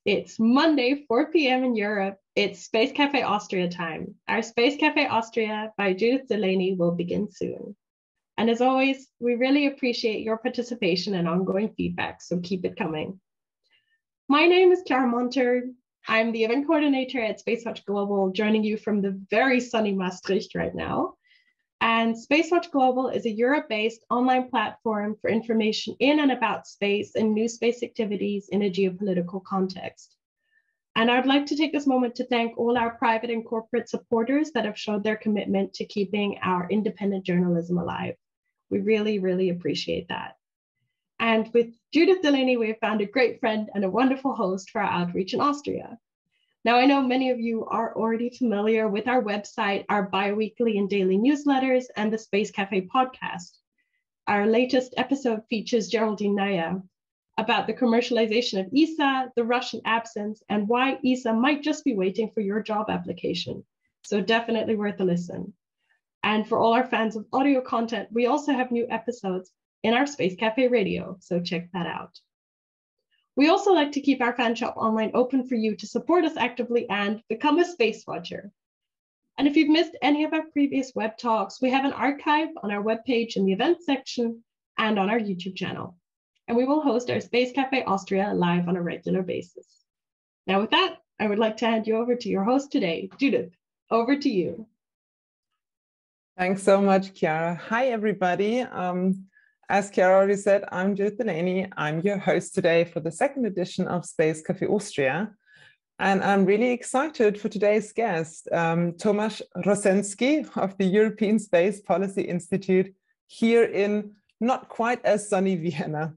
It's Monday, 4 p.m. in Europe. It's Space Cafe Austria time. Our Space Cafe Austria by Judith Delany will begin soon. And as always, we really appreciate your participation and ongoing feedback, so keep it coming. My name is Clara Monter. I'm the event coordinator at SpaceWatch.Global, joining you from the very sunny Maastricht right now. And SpaceWatch.Global is a Europe-based online platform for information in and about space and new space activities in a geopolitical context. And I'd like to take this moment to thank all our private and corporate supporters that have showed their commitment to keeping our independent journalism alive. We really, really appreciate that. And with Judith Delany, we have found a great friend and a wonderful host for our outreach in Austria. Now, I know many of you are already familiar with our website, our bi-weekly and daily newsletters, and the Space Cafe podcast. Our latest episode features Geraldine Naya about the commercialization of ESA, the Russian absence, and why ESA might just be waiting for your job application. So definitely worth a listen. And for all our fans of audio content, we also have new episodes in our Space Cafe radio, so check that out. We also like to keep our fan shop online open for you to support us actively and become a space watcher. And if you've missed any of our previous web talks, we have an archive on our webpage in the events section and on our YouTube channel. And we will host our Space Cafe Austria live on a regular basis. Now with that, I would like to hand you over to your host today, Judith. Over to you. Thanks so much, Chiara. Hi, everybody. As Chiara already said, I'm Judith Delany. I'm your host today for the second edition of Space Cafe Austria. And I'm really excited for today's guest, Tomas Hrozensky of the European Space Policy Institute here in not quite as sunny Vienna.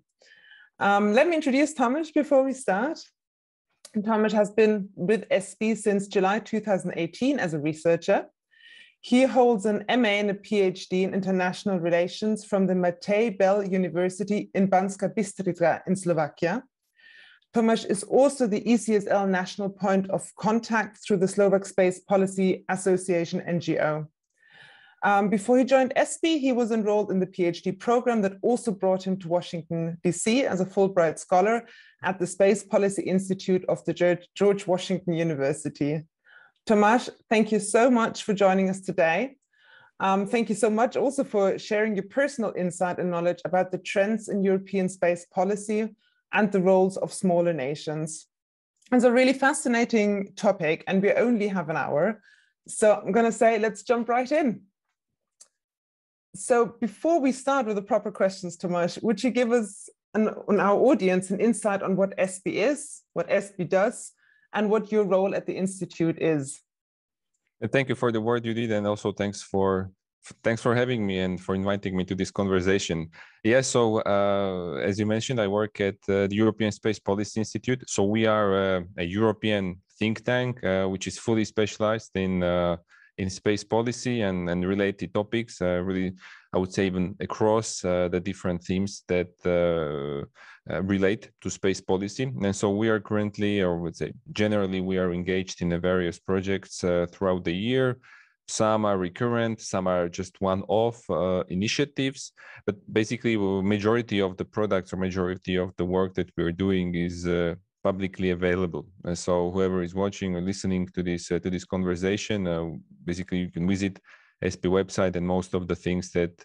Let me introduce Tomas before we start. Tomas has been with ESPI since July 2018 as a researcher. He holds an MA and a PhD in international relations from the Matej Bel University in Banska Bystrica in Slovakia. Tomas is also the ECSL national point of contact through the Slovak Space Policy Association NGO. Before he joined ESPI, he was enrolled in the PhD program that also brought him to Washington, DC as a Fulbright Scholar at the Space Policy Institute of the George Washington University. Tomas, thank you so much for joining us today. Thank you so much also for sharing your personal insight and knowledge about the trends in European space policy and the roles of smaller nations. It's a really fascinating topic, and we only have an hour. So I'm going to say, let's jump right in. So before we start with the proper questions, Tomas, would you give us and our audience an insight on what ESPI is, what ESPI does, and what your role at the Institute is? Thank you for the word you did, and also thanks for having me and for inviting me to this conversation. Yes, so as you mentioned, I work at the European Space Policy Institute. So we are a European think tank, which is fully specialized in space policy and related topics, really, I would say even across the different themes that relate to space policy. And so we are currently, or would say generally, we are engaged in various projects throughout the year. Some are recurrent, some are just one-off initiatives, but basically majority of the products or majority of the work that we're doing is publicly available. And so whoever is watching or listening to this conversation, basically you can visit ESPI website, and most of the things that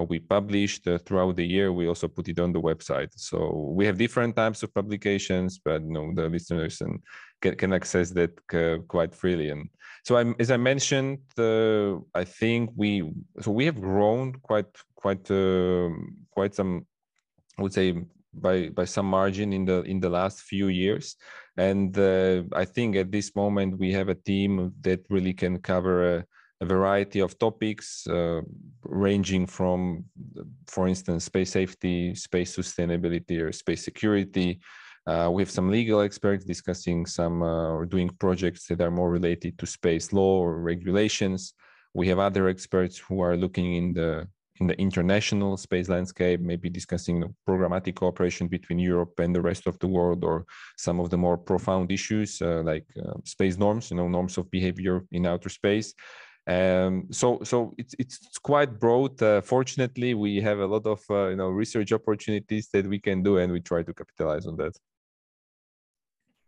we published throughout the year, we also put it on the website. So we have different types of publications, but the listeners can access that quite freely. And so as I mentioned, I think we have grown quite some, I would say, by some margin in the last few years. And I think at this moment we have a team that really can cover a variety of topics, ranging from, for instance, space safety, space sustainability, or space security. We have some legal experts discussing some or doing projects that are more related to space law or regulations. We have other experts who are looking in the international space landscape, maybe discussing programmatic cooperation between Europe and the rest of the world, or some of the more profound issues like space norms, norms of behavior in outer space. So it's quite broad. Fortunately, we have a lot of research opportunities that we can do, and we try to capitalize on that.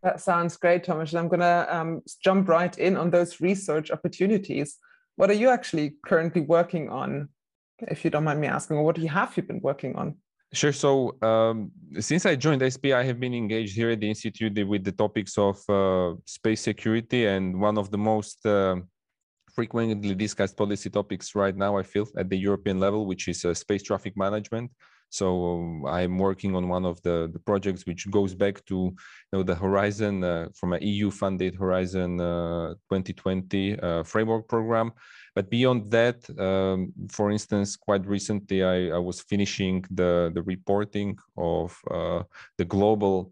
That sounds great, Tomas. I'm going to jump right in on those research opportunities. What are you actually currently working on, if you don't mind me asking, or what have you been working on? Sure. So since I joined SPI, I have been engaged here at the Institute with the topics of space security, and one of the most frequently discussed policy topics right now, I feel, at the European level, which is space traffic management. So I'm working on one of the projects which goes back to the Horizon, from an EU-funded Horizon 2020 framework program. But beyond that, for instance, quite recently, I was finishing the reporting of the global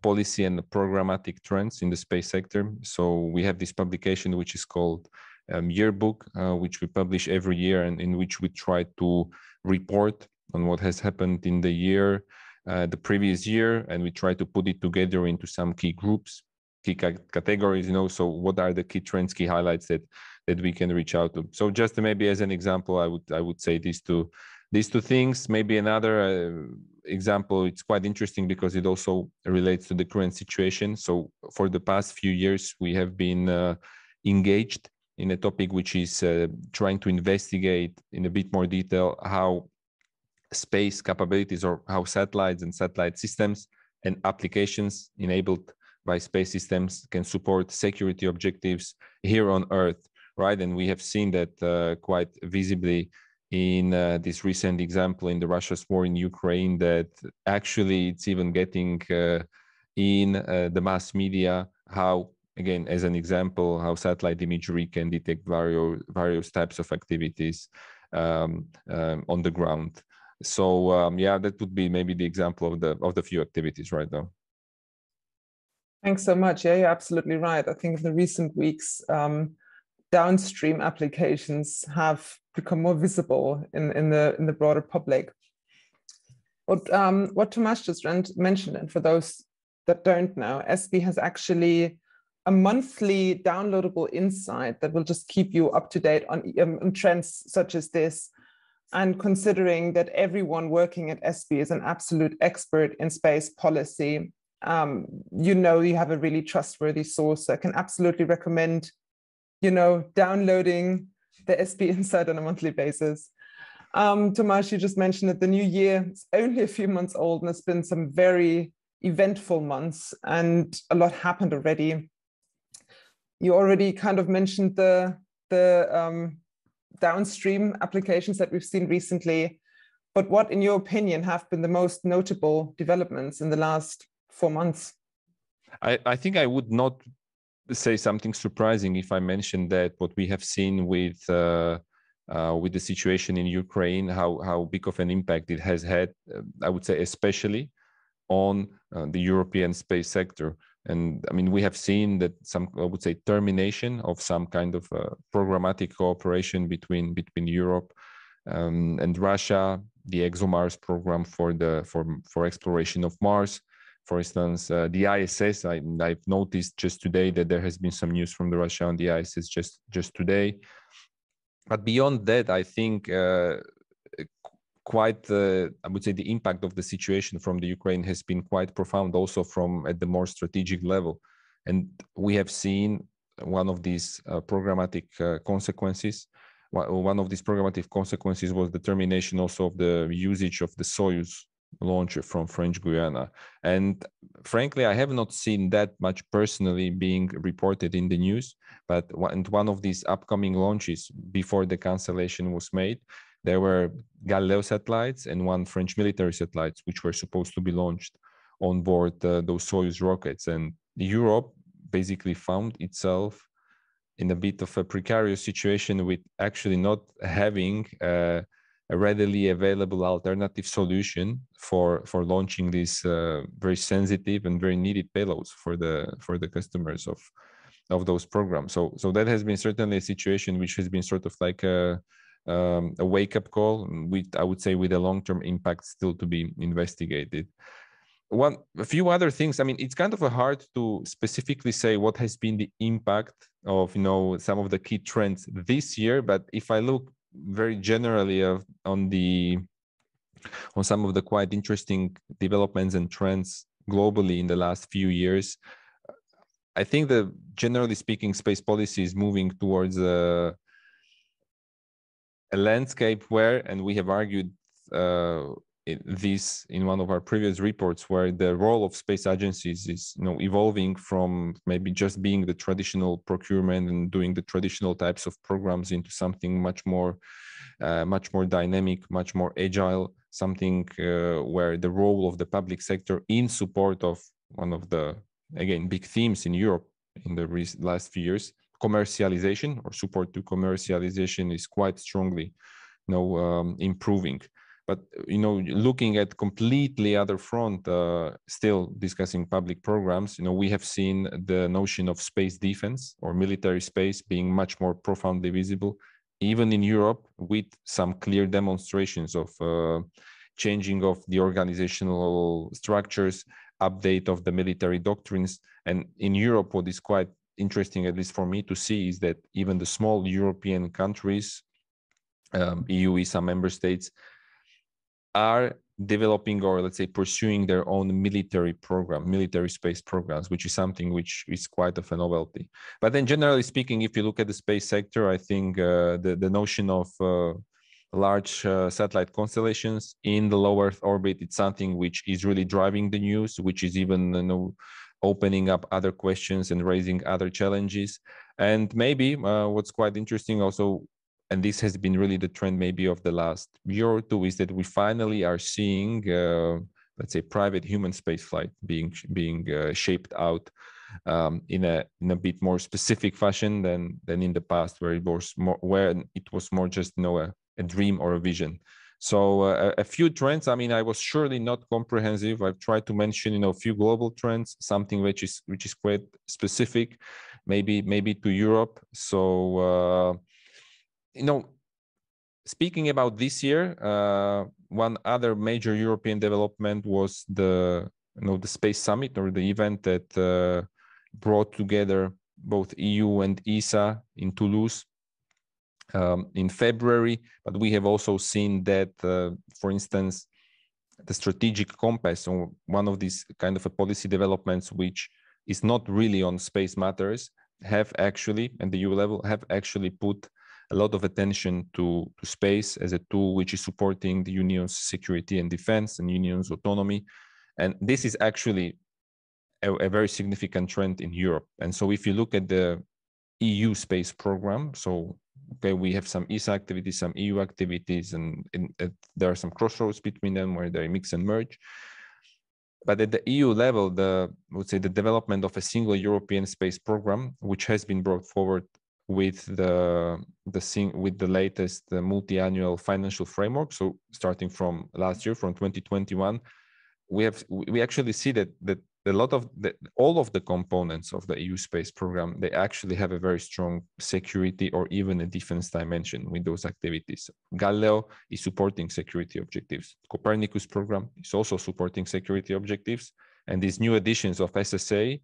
policy and the programmatic trends in the space sector. So we have this publication which is called Yearbook, which we publish every year, and in which we try to report on what has happened in the year, the previous year, and we try to put it together into some key groups, key categories, so what are the key trends, key highlights that we can reach out to. So just maybe as an example, I would say these two things. Maybe another example, it's quite interesting because it also relates to the current situation. So for the past few years, we have been engaged in a topic which is trying to investigate in a bit more detail how space capabilities, or how satellites and satellite systems and applications enabled by space systems can support security objectives here on Earth, right? And we have seen that quite visibly in this recent example in the Russia's war in Ukraine, that actually it's even getting in the mass media, how, again, as an example, how satellite imagery can detect various types of activities on the ground. So yeah, that would be maybe the example of the few activities right now. Thanks so much. Yeah, you're absolutely right. I think in the recent weeks, downstream applications have become more visible in the broader public. What Tomas just mentioned, and for those that don't know, SPI has actually a monthly downloadable insight that will just keep you up to date on trends such as this. And considering that everyone working at SPI is an absolute expert in space policy, you have a really trustworthy source. I can absolutely recommend, downloading the SPI Insight on a monthly basis. Tomas, you just mentioned that the new year is only a few months old, and it's been some very eventful months, and a lot happened already. You already kind of mentioned the downstream applications that we've seen recently, but what, in your opinion, have been the most notable developments in the last 4 months? I think I would not say something surprising if I mentioned that what we have seen with the situation in Ukraine, how big of an impact it has had, I would say, especially on the European space sector. And I mean, we have seen that some, I would say, termination of some kind of programmatic cooperation between Europe and Russia, the ExoMars program for exploration of Mars. For instance, the ISS, I've noticed just today that there has been some news from the Russia on the ISS just today. But beyond that, I think quite, I would say, the impact of the situation from the Ukraine has been quite profound, also from at the more strategic level. And we have seen one of these programmatic consequences. One of these programmatic consequences was the termination also of the usage of the Soyuz launcher from French Guiana. And frankly, I have not seen that much personally being reported in the news, but one of these upcoming launches before the cancellation was made, there were Galileo satellites and one French military satellites, which were supposed to be launched on board those Soyuz rockets. And Europe basically found itself in a bit of a precarious situation with actually not having a readily available alternative solution for launching these very sensitive and very needed payloads for the customers of those programs. So that has been certainly a situation which has been sort of like a wake-up call, with, I would say, with a long-term impact still to be investigated. A few other things. I mean, it's kind of hard to specifically say what has been the impact of some of the key trends this year. But if I look very generally on some of the quite interesting developments and trends globally in the last few years, I think that generally speaking, space policy is moving towards a landscape where, and we have argued this in one of our previous reports, where the role of space agencies is evolving from maybe just being the traditional procurement and doing the traditional types of programs into something much more dynamic, much more agile, something where the role of the public sector in support of one of the, again, big themes in Europe in the last few years, commercialization or support to commercialization, is quite strongly improving. But looking at completely other front, still discussing public programs, we have seen the notion of space defense or military space being much more profoundly visible, even in Europe, with some clear demonstrations of changing of the organizational structures, update of the military doctrines. And in Europe, what is quite interesting, at least for me to see, is that even the small European countries, EU, ESA member states, are developing, or let's say pursuing, their own military space programs, which is something which is quite of a novelty. But then generally speaking, if you look at the space sector, I think the notion of large satellite constellations in the low Earth orbit, it's something which is really driving the news, which is even opening up other questions and raising other challenges. And maybe what's quite interesting also, and this has been really the trend maybe of the last year or two, is that we finally are seeing, let's say, private human spaceflight being shaped out in a bit more specific fashion than in the past, where it was more just a dream or a vision. So a few trends. I mean, I was surely not comprehensive. I've tried to mention a few global trends, something which is quite specific, maybe to Europe. So speaking about this year, one other major European development was the Space Summit, or the event that brought together both EU and ESA in Toulouse in February. But we have also seen that, for instance, the strategic compass, or one of these kind of a policy developments which is not really on space matters, have actually, at the EU level, have actually put a lot of attention to space as a tool which is supporting the Union's security and defense and Union's autonomy. And this is actually a very significant trend in Europe. And so if you look at the EU space program, so okay, we have some ESA activities, some EU activities, and there are some crossroads between them where they mix and merge. But at the EU level, I would say the development of a single European space program, which has been brought forward with the latest multi-annual financial framework. So starting from last year, from 2021, we actually see that all of the components of the EU space program, they actually have a very strong security or even a defense dimension with those activities. Galileo is supporting security objectives. Copernicus program is also supporting security objectives. And these new additions of SSA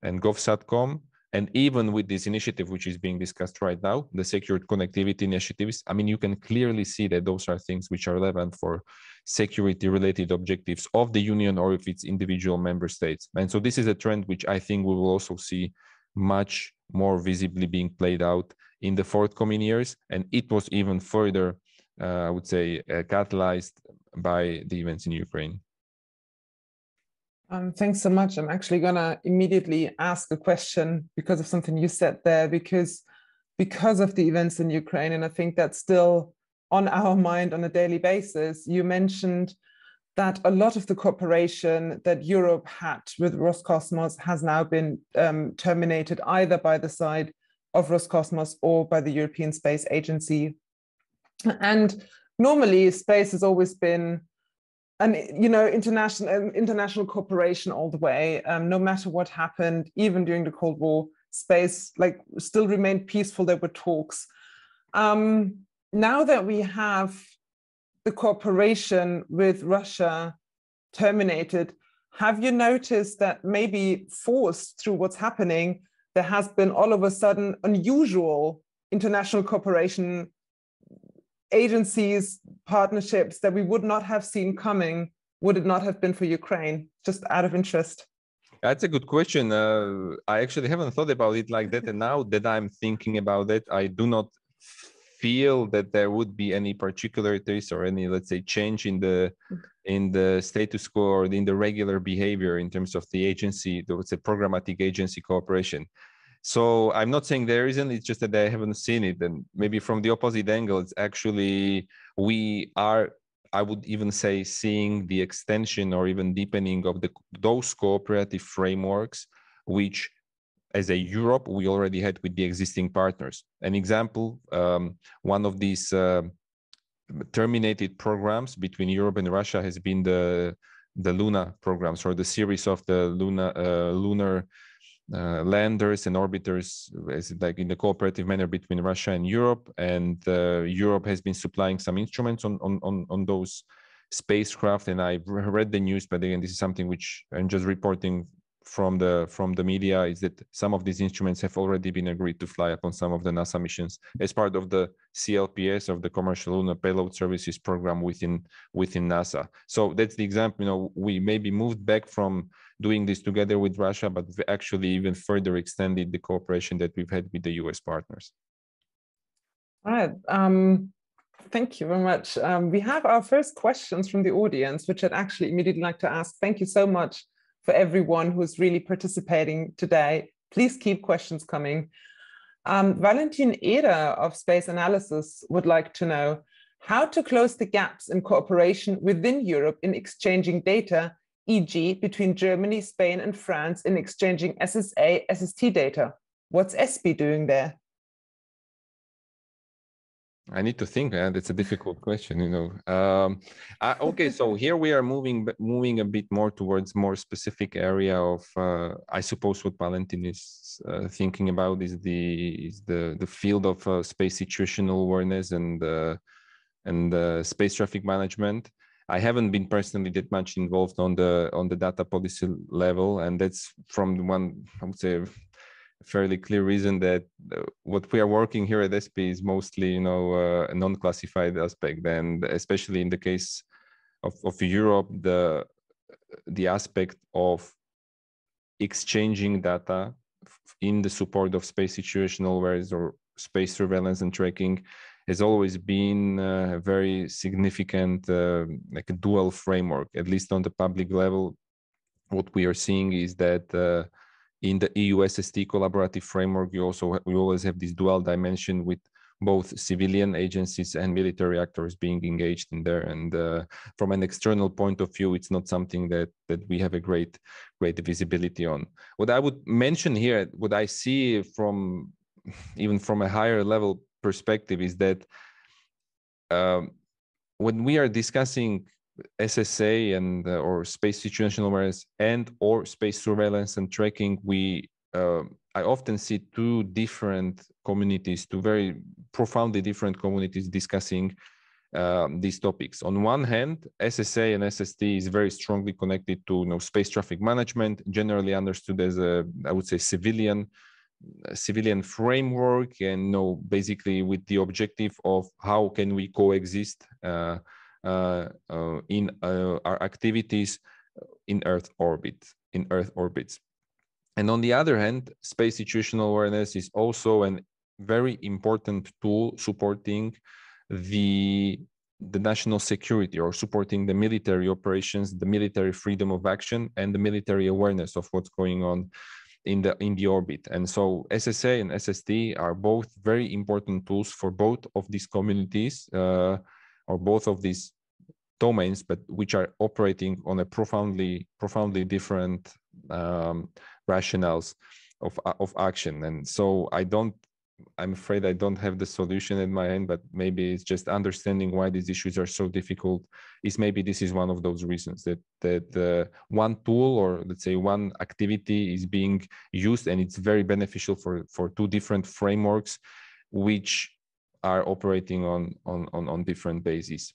and GovSatcom, and even with this initiative, which is being discussed right now, the secured connectivity initiatives, I mean, you can clearly see that those are things which are relevant for security-related objectives of the Union or of its individual member states. And so this is a trend which I think we will also see much more visibly being played out in the forthcoming years. And it was even further, I would say, catalyzed by the events in Ukraine. Thanks so much. I'm actually going to immediately ask a question because of something you said there, because of the events in Ukraine, and I think that's still on our mind on a daily basis. You mentioned that a lot of the cooperation that Europe had with ROSCOSMOS has now been terminated either by the side of ROSCOSMOS or by the European Space Agency. And normally space has always been international cooperation all the way. No matter what happened, even during the Cold War, space still remained peaceful. There were talks. Now that we have the cooperation with Russia terminated, have you noticed that maybe forced through what's happening, there has been all of a sudden unusual international cooperation, agencies, partnerships that we would not have seen coming, would it not have been for Ukraine? Just out of interest. That's a good question. I actually haven't thought about it like that. And now that I'm thinking about it, I do not feel that there would be any particularities or any, let's say, change in the status quo or in the regular behavior in terms of the agency, let's say, programmatic agency cooperation. So I'm not saying there isn't, it's just that I haven't seen it. And maybe from the opposite angle, it's actually, we are, I would even say, seeing the extension or even deepening of those cooperative frameworks, which as a Europe, we already had with the existing partners. An example, one of these terminated programs between Europe and Russia has been the Luna programs, or the series of the lunar landers and orbiters, like in the cooperative manner between Russia and Europe. And Europe has been supplying some instruments on those spacecraft. And I've read the news, but again, this is something which I'm just reporting from the media, is that some of these instruments have already been agreed to fly upon some of the NASA missions as part of the CLPS, of the Commercial Lunar Payload Services program within NASA. So that's the example. You know, we maybe moved back from doing this together with Russia, but we actually even further extended the cooperation that we've had with the US partners. All right. Thank you very much. We have our first questions from the audience, which I'd actually immediately like to ask. Thank you so much for everyone who's really participating today. Please keep questions coming. Valentin Eder of Space Analysis would like to know how to close the gaps in cooperation within Europe in exchanging data, e.g. between Germany, Spain, and France in exchanging SSA, SST data. What's ESPI doing there? I need to think, man. That's a difficult question, you know. Okay, so here we are moving a bit more towards more specific area of, I suppose what Valentin is thinking about is the field of space situational awareness and space traffic management. I haven't been personally that much involved on the data policy level, and that's from one, I would say, fairly clear reason that what we are working here at ESPI is mostly, you know, a non-classified aspect, and especially in the case of Europe, the aspect of exchanging data in the support of space situational awareness or space surveillance and tracking has always been a very significant, like a dual framework. At least on the public level, what we are seeing is that in the EUSST collaborative framework, we always have this dual dimension with both civilian agencies and military actors being engaged in there. And from an external point of view, it's not something that we have a great visibility on. What I would mention here, what I see from even from a higher level perspective, is that when we are discussing SSA and or space situational awareness and or space surveillance and tracking, I often see two different communities, two very profoundly different communities discussing these topics. On one hand, SSA and SST is very strongly connected to, you know, space traffic management, generally understood as a, I would say, civilian framework, and, you know, basically with the objective of how can we coexist in our activities in Earth orbits. And on the other hand, space situational awareness is also a very important tool supporting the national security, or supporting the military operations, the military freedom of action, and the military awareness of what's going on in the orbit. And so SSA and SST are both very important tools for both of these communities, or both of these domains, but which are operating on a profoundly different rationales of action. And so I'm afraid I don't have the solution in my hand, but maybe it's just understanding why these issues are so difficult. This is one of those reasons that one tool, or let's say one activity, is being used, and it's very beneficial for two different frameworks which are operating on different bases.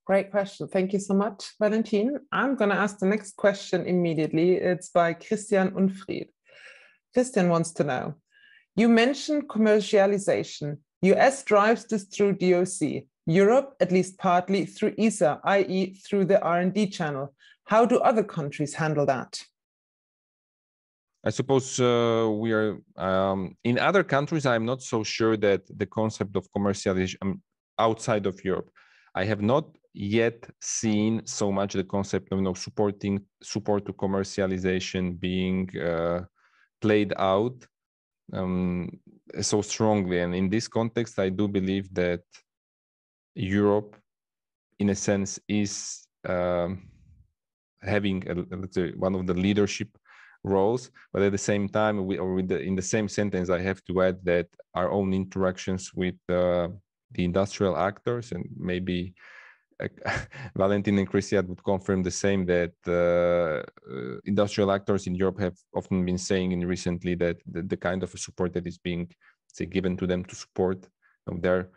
Great question. Thank you so much, Valentin. I'm going to ask the next question immediately. It's by Christian Unfried. Christian wants to know, you mentioned commercialization. US drives this through DOC. Europe, at least partly, through ESA, i.e. through the R&D channel. How do other countries handle that? I suppose we are in other countries. I'm not so sure that the concept of commercialization outside of Europe, I have not yet seen so much the concept of support to commercialization being played out so strongly. And in this context, I do believe that Europe, in a sense, is having let's say one of the leadership roles, but at the same time, in the same sentence, I have to add that our own interactions with the industrial actors, and maybe Valentin and Christian would confirm the same, that industrial actors in Europe have often been saying in recently that the kind of support that is being, say, given to them to support their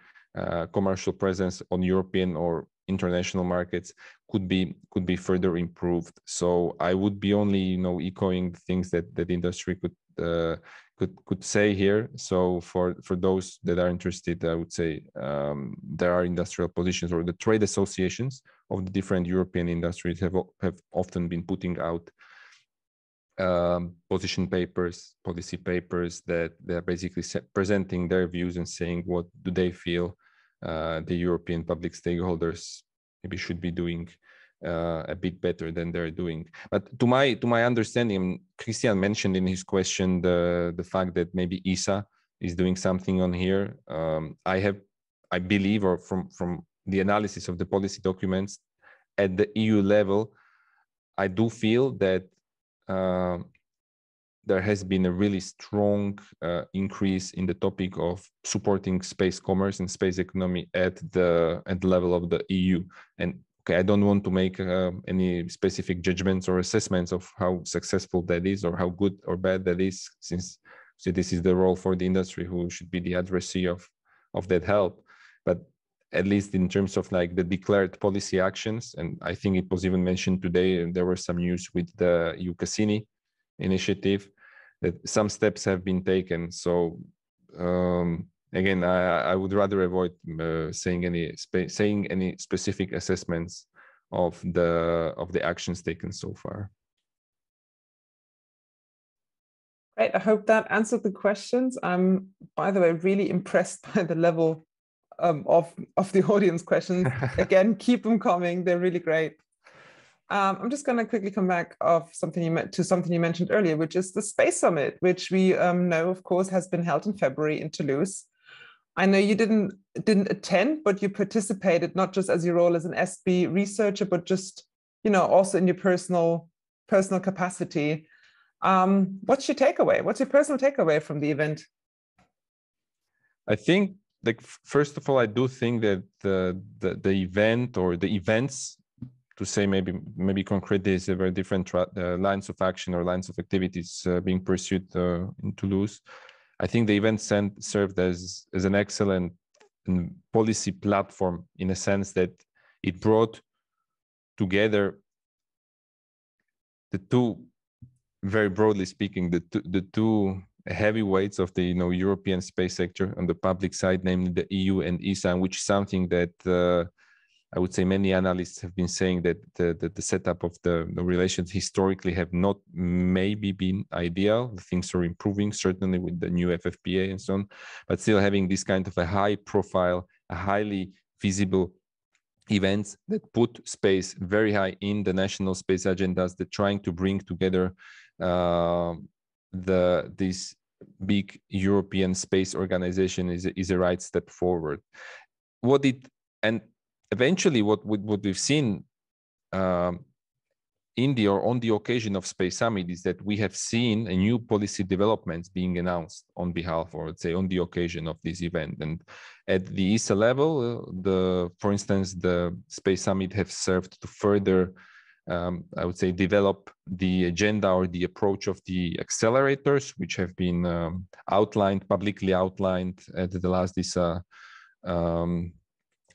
commercial presence on European or international markets could be further improved. So I would be only echoing things that the industry could say here. So for those that are interested, I would say there are industrial positions, or the trade associations of the different European industries have often been putting out position papers, policy papers, that they're basically presenting their views and saying what do they feel the European public stakeholders maybe should be doing a bit better than they're doing. But to my understanding, Christian mentioned in his question the fact that maybe ESA is doing something on here. I believe, or from the analysis of the policy documents at the EU level, I do feel that there has been a really strong increase in the topic of supporting space commerce and space economy at the level of the EU. And okay, I don't want to make any specific judgments or assessments of how successful that is or how good or bad that is, since this is the role for the industry, who should be the addressee of that help. But at least in terms of like the declared policy actions, and I think it was even mentioned today, and there were some news with the EU Cassini initiative, that some steps have been taken. So again, I would rather avoid saying any specific assessments of the actions taken so far. Great. I hope that answered the questions. I'm, by the way, really impressed by the level of the audience questions. Again, keep them coming. They're really great. I'm just going to quickly come back to something you mentioned earlier, which is the Space Summit, which we know, of course, has been held in February in Toulouse. I know you didn't attend, but you participated, not just as your role as an SB researcher, but just also in your personal capacity. What's your takeaway? What's your personal takeaway from the event? I think, like, first of all, I do think that the event, or the events, to say maybe concretely, is a very different lines of action or lines of activities being pursued in Toulouse. I think the event served as an excellent policy platform, in a sense that it brought together the two, very broadly speaking, the two heavyweights of the European space sector on the public side, namely the EU and ESA, which is something that I would say many analysts have been saying that the setup of the relations historically have not maybe been ideal. Things are improving, certainly with the new FFPA and so on, but still having this kind of a high profile, a highly visible events that put space very high in the national space agendas, that trying to bring together this big European space organization is a right step forward. Eventually, what we've seen on the occasion of Space Summit is that we have seen a new policy developments being announced on behalf, or let's say on the occasion of this event. And at the ESA level, for instance, the Space Summit have served to further, I would say, develop the agenda or the approach of the accelerators, which have been publicly outlined at the last ESA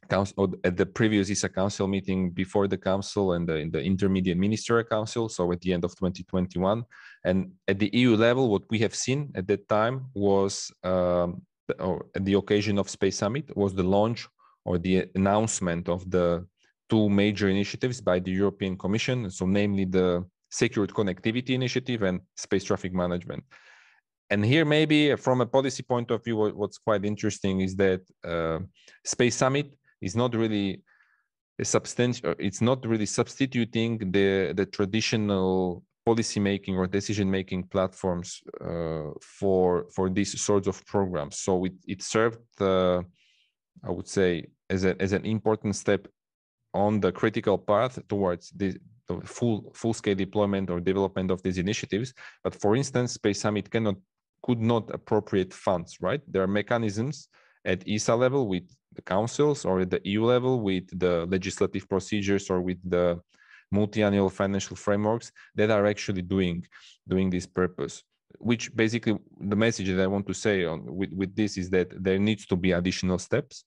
Council, at the previous ESA Council meeting before the Council, and in the Intermediate Ministerial Council, so at the end of 2021. And at the EU level, what we have seen at that time was, at the occasion of Space Summit, was the launch or the announcement of the two major initiatives by the European Commission, so namely the Secured Connectivity Initiative and Space Traffic Management. And here, maybe from a policy point of view, what's quite interesting is that Space Summit is not really it's not really substituting the traditional policy-making or decision-making platforms for these sorts of programs. So it served, I would say, as an important step on the critical path towards the full-scale deployment or development of these initiatives. But for instance, Space Summit could not appropriate funds, right? There are mechanisms at ESA level with the councils, or at the EU level with the legislative procedures, or with the multi-annual financial frameworks that are actually doing this purpose. Which basically the message that I want to say with this is that there needs to be additional steps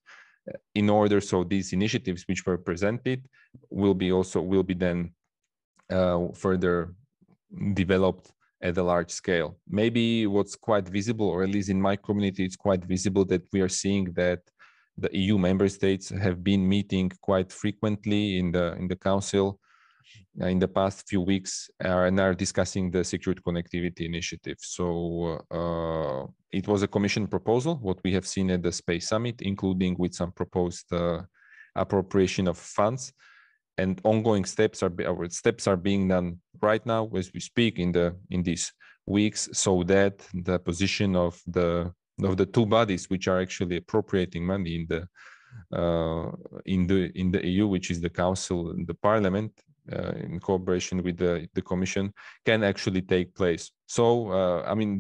in order so these initiatives which were presented will be then further developed at a large scale. Maybe what's quite visible, or at least in my community, it's quite visible that we are seeing that the EU member states have been meeting quite frequently in the council in the past few weeks and are discussing the Secured Connectivity Initiative. So it was a Commission proposal, what we have seen at the Space Summit, including with some proposed appropriation of funds. And ongoing steps are being done right now as we speak in these weeks, so that the position of the two bodies which are actually appropriating money in the EU, which is the Council and the Parliament, in cooperation with the Commission, can actually take place. So I mean,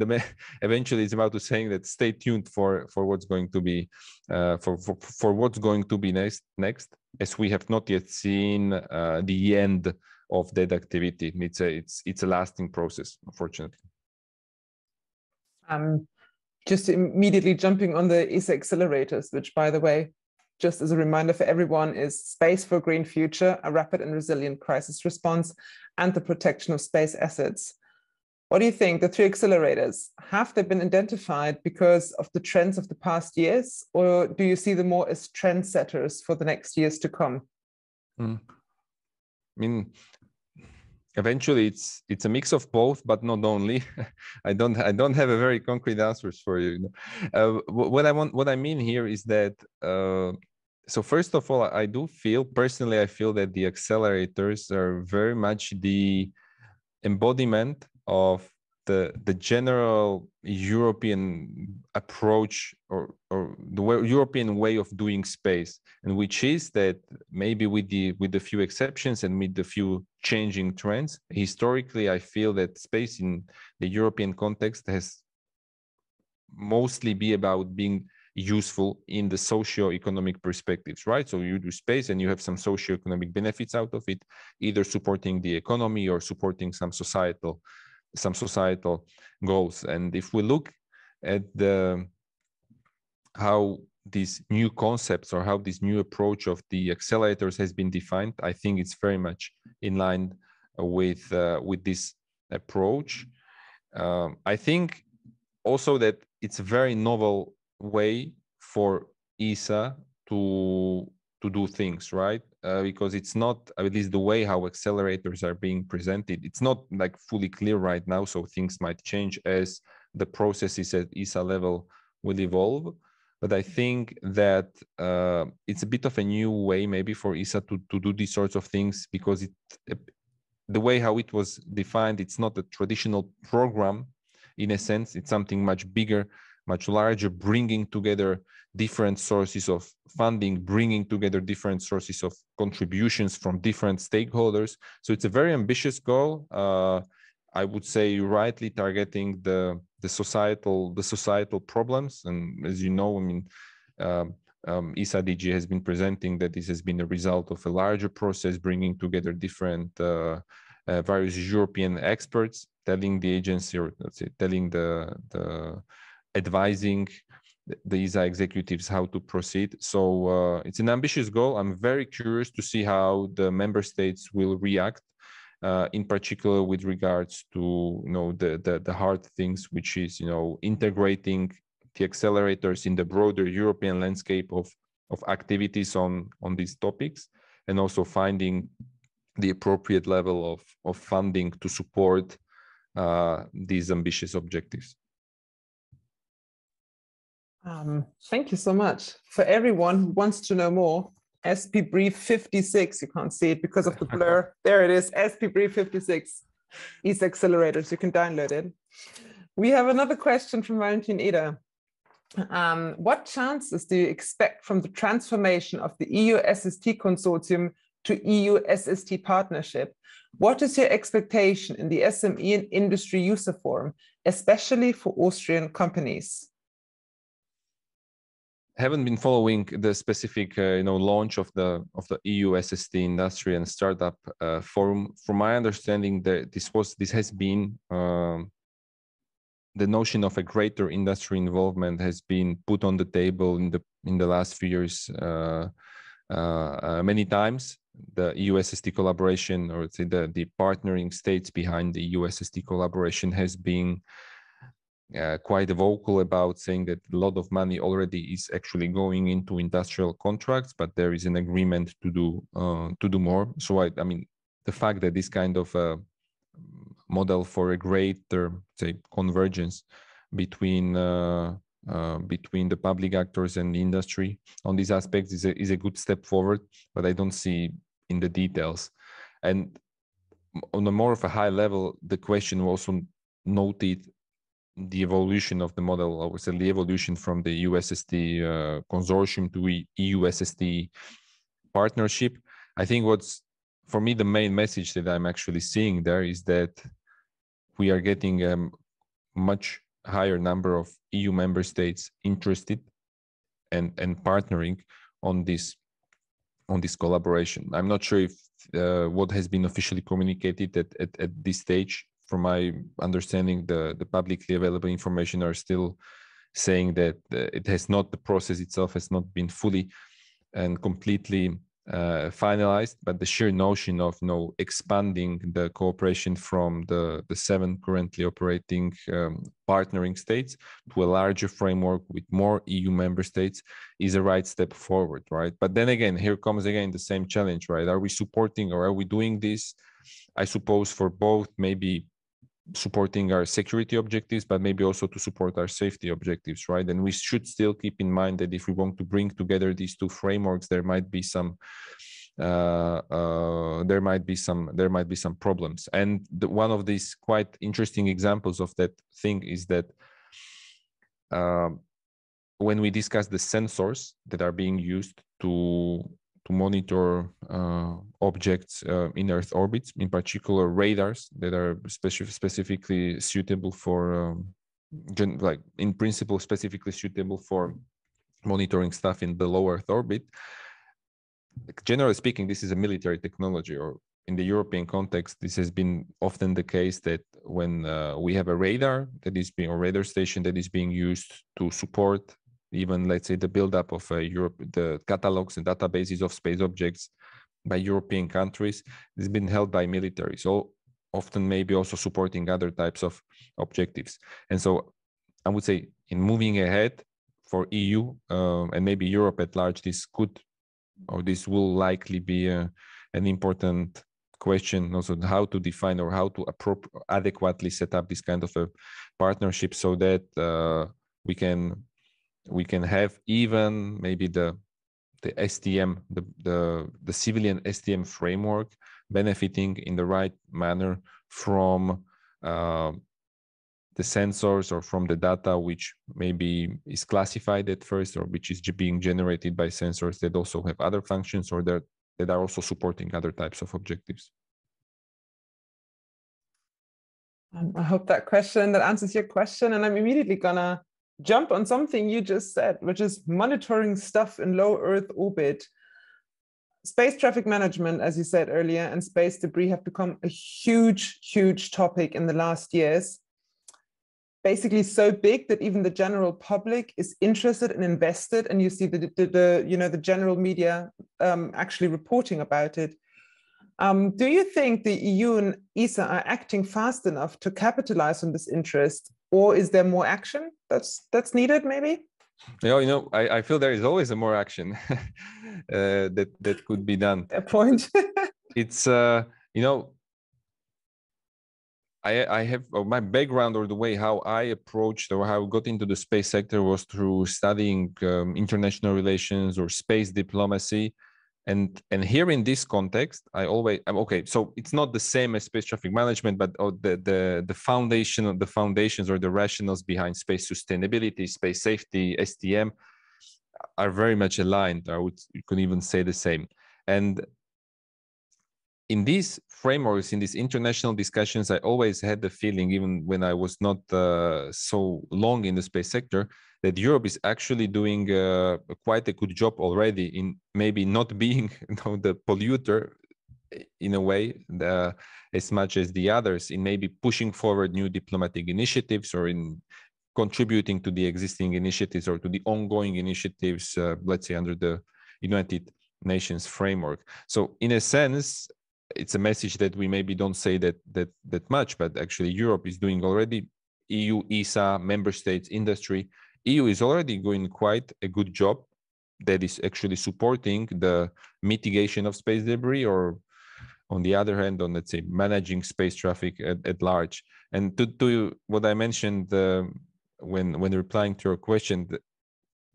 eventually it's about to saying that stay tuned for what's going to be for what's going to be next, as we have not yet seen the end of that activity. It's a lasting process, unfortunately. Just immediately jumping on the ESA Accelerators, which, by the way, just as a reminder for everyone, is Space for a Green Future, a rapid and resilient crisis response, and the protection of space assets. What do you think, the three accelerators, have they been identified because of the trends of the past years, or do you see them more as trendsetters for the next years to come? I mean, eventually it's a mix of both, but not only. I don't have a very concrete answers for you. What I mean here is that so first of all, I feel that the accelerators are very much the embodiment of the general European approach, or the European way of doing space, and which is that maybe with the few exceptions and with the few changing trends, historically I feel that space in the European context has mostly be about being useful in the socio-economic perspectives, right? So you do space and you have some socio-economic benefits out of it, either supporting the economy or supporting some societal goals. And if we look at how these new concepts, or how this new approach of the accelerators has been defined, I think it's very much in line with this approach. I think also that it's a very novel way for ESA to do things, right? Because it's not, at least the way how accelerators are being presented, it's not like fully clear right now, so things might change as the processes at ESA level will evolve. But I think that it's a bit of a new way maybe for ESA to do these sorts of things, because the way how it was defined, it's not a traditional program in a sense. It's something much bigger, much larger, bringing together different sources of funding, bringing together different sources of contributions from different stakeholders. So it's a very ambitious goal. I would say rightly targeting the societal problems. And as you know, I mean, ESA DG has been presenting that this has been a result of a larger process, bringing together different various European experts, telling the agency, or let's say telling the advising the ESA executives how to proceed. So it's an ambitious goal. I'm very curious to see how the member states will react, in particular with regards to the hard things, which is integrating the accelerators in the broader European landscape of activities on these topics. and also finding the appropriate level of funding to support these ambitious objectives. Thank you so much. For everyone who wants to know more, SP Brief 56, you can't see it because of the blur. There it is, SP Brief 56, ESA Accelerators, you can download it. We have another question from Valentin Eder. What chances do you expect from the transformation of the EU SST consortium to EU SST partnership? What is your expectation in the SME and industry user forum, especially for Austrian companies? Haven't been following the specific launch of the EU SST industry and startup forum. From my understanding, that this has been the notion of a greater industry involvement has been put on the table in the last few years many times. The EU SST collaboration, or say the partnering states behind the EU SST collaboration, has been quite vocal about saying that a lot of money already is actually going into industrial contracts, but there is an agreement to do more. So I mean, the fact that this kind of model for a greater, say, convergence between the public actors and the industry on these aspects is a good step forward, but I don't see in the details. And on a more of a high level, the question also noted the evolution of the model, or say the evolution from the EUSST consortium to EUSST partnership. I think what's, for me, the main message that I'm actually seeing there is that we are getting a much higher number of EU member states interested and partnering on this collaboration. I'm not sure if what has been officially communicated at this stage. From my understanding, the publicly available information are still saying that the process itself has not been fully and completely finalized, but the sheer notion of expanding the cooperation from the 7 currently operating partnering states to a larger framework with more EU member states is a right step forward, right? But then again, here comes again the same challenge, right? Are we supporting, or are we doing this, I suppose, for both maybe supporting our security objectives, but maybe also to support our safety objectives, right? And we should still keep in mind that if we want to bring together these two frameworks, there might be some problems. And one of these quite interesting examples of that thing is that when we discuss the sensors that are being used to monitor objects in Earth orbits, in particular radars that are specifically suitable for, in principle, specifically suitable for monitoring stuff in the low Earth orbit. Generally speaking, this is a military technology, or in the European context, this has been often the case that when we have a radar that is being, or radar station that is being used to support even, let's say, the buildup of the catalogs and databases of space objects by European countries, it's been held by military. So often maybe also supporting other types of objectives. And so I would say in moving ahead for EU and maybe Europe at large, this will likely be an important question, also how to define or how to adequately set up this kind of a partnership so that we can have even maybe the STM, the civilian STM framework benefiting in the right manner from the sensors or from the data which maybe is classified at first, or which is being generated by sensors that also have other functions, or that are also supporting other types of objectives. I hope that answers your question, and I'm immediately gonna jump on something you just said, which is monitoring stuff in low Earth orbit. Space traffic management, as you said earlier, and space debris have become a huge, huge topic in the last years. Basically so big that even the general public is interested and invested, and you see the general media actually reporting about it. Do you think the EU and ESA are acting fast enough to capitalize on this interest, or is there more action that's needed maybe? I feel there is always more action. that could be done. A point. It's you know, I have my background, or the way how I approached or how I got into the space sector was through studying international relations or space diplomacy. And here in this context, I'm okay. So it's not the same as space traffic management, but the foundations or the rationales behind space sustainability, space safety, STM are very much aligned. You could even say the same. And in these frameworks, in these international discussions, I always had the feeling, even when I was not so long in the space sector, that Europe is actually doing quite a good job already in maybe not being the polluter in a way as much as the others, in maybe pushing forward new diplomatic initiatives or in contributing to the existing initiatives or to the ongoing initiatives, let's say under the United Nations framework. So in a sense, it's a message that we maybe don't say that much, but actually Europe is doing already. EU, ESA, member states, industry. EU is already doing quite a good job that is actually supporting the mitigation of space debris, or on the other hand, on, let's say, managing space traffic at large. And to what I mentioned when replying to your question,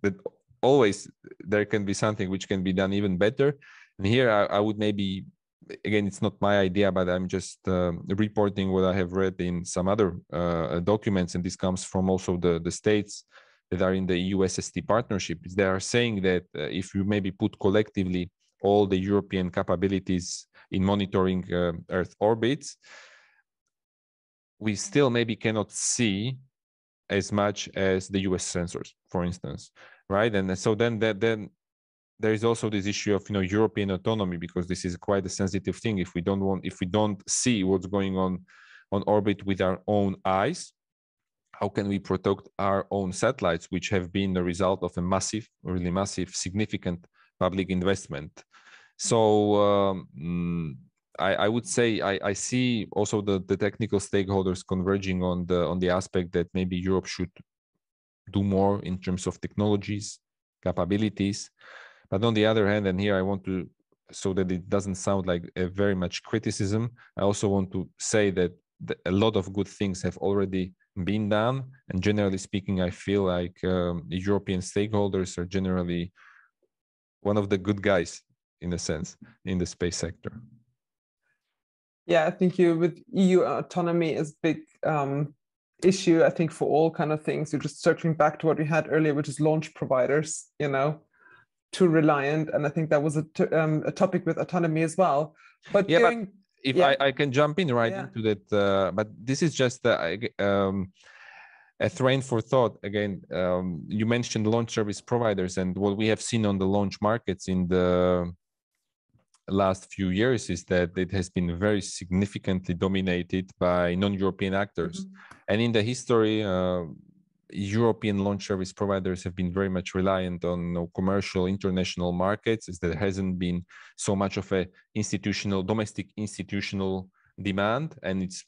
that always there can be something which can be done even better. And here I would maybe, again, it's not my idea, but I'm just reporting what I have read in some other documents, and this comes from also the states that are in the EUSTS Partnership. They are saying that if you maybe put collectively all the European capabilities in monitoring Earth orbits, we still maybe cannot see as much as the US sensors, for instance, right? And so then there is also this issue of European autonomy, because this is quite a sensitive thing. If we don't see what's going on orbit with our own eyes, how can we protect our own satellites, which have been the result of a massive, really massive, significant public investment? So I would say I see also the technical stakeholders converging on the aspect that maybe Europe should do more in terms of technologies, capabilities. But on the other hand, and here I want to, so that it doesn't sound like a very much criticism, I also want to say that a lot of good things have already been done. And generally speaking, I feel like the European stakeholders are generally one of the good guys, in a sense, in the space sector. Yeah, I think with EU autonomy is a big issue, I think, for all kind of things. You're just circling back to what we had earlier, which is launch providers, too reliant. And I think that was a topic with autonomy as well. But yeah, but if I can jump in into that, but this is just a train for thought. Again, you mentioned launch service providers, and what we have seen on the launch markets in the last few years is that it has been very significantly dominated by non-European actors. And in the history, European launch service providers have been very much reliant on commercial international markets, as there hasn't been so much of a domestic institutional demand, and it's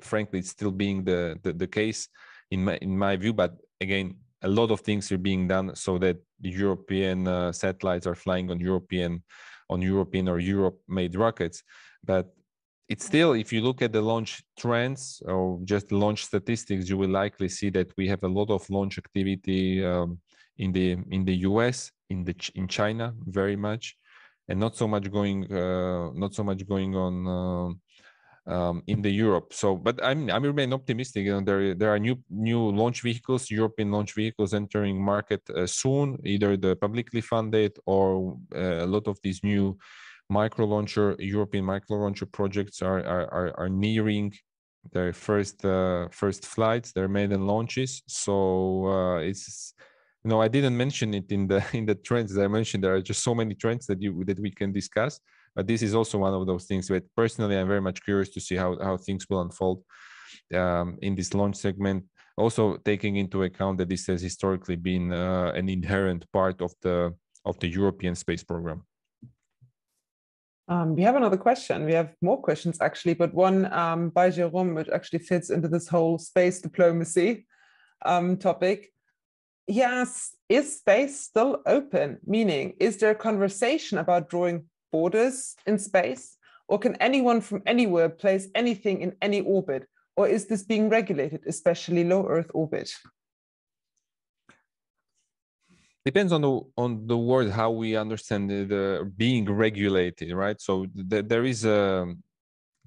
frankly it's still being the case in my view. But again, a lot of things are being done so that the European satellites are flying on European or Europe-made rockets. But it's still, if you look at the launch trends or just launch statistics, you will likely see that we have a lot of launch activity in the US, in China, very much, and not so much going on in the Europe. So, but I remain optimistic. There are new launch vehicles, European launch vehicles entering market soon. Either the publicly funded or a lot of these new European micro launcher projects are nearing their first flights, their maiden launches. So it's I didn't mention it in the trends that I mentioned. There are just so many trends that we can discuss. But this is also one of those things that personally I'm very much curious to see how things will unfold in this launch segment. Also taking into account that this has historically been an inherent part of the European space program. We have another question. We have more questions actually, but one by Jérôme, which actually fits into this whole space diplomacy topic. Yes, is space still open? Meaning, is there a conversation about drawing borders in space? Or can anyone from anywhere place anything in any orbit? Or is this being regulated, especially low Earth orbit? Depends on the word, how we understand the being regulated, right? So there is the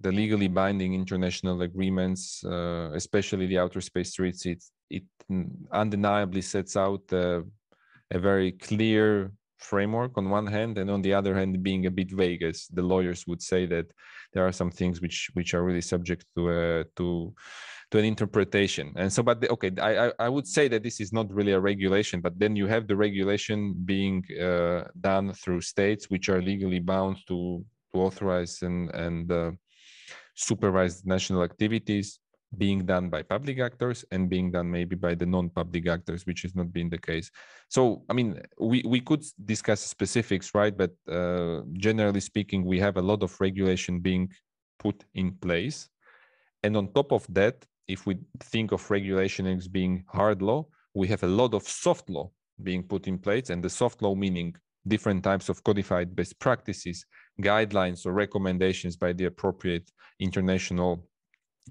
legally binding international agreements, especially the Outer Space Treaty. It undeniably sets out a very clear framework on one hand, and on the other hand, being a bit vague, as the lawyers would say, that there are some things which are really subject to an interpretation. And so, but okay, I would say that this is not really a regulation, but then you have the regulation being done through states which are legally bound to authorize and supervise national activities being done by public actors and being done maybe by the non-public actors, which has not been the case. So, I mean, we could discuss specifics, right? But generally speaking, we have a lot of regulation being put in place. And on top of that, if we think of regulation as being hard law, we have a lot of soft law being put in place. And the soft law meaning different types of codified best practices, guidelines or recommendations by the appropriate international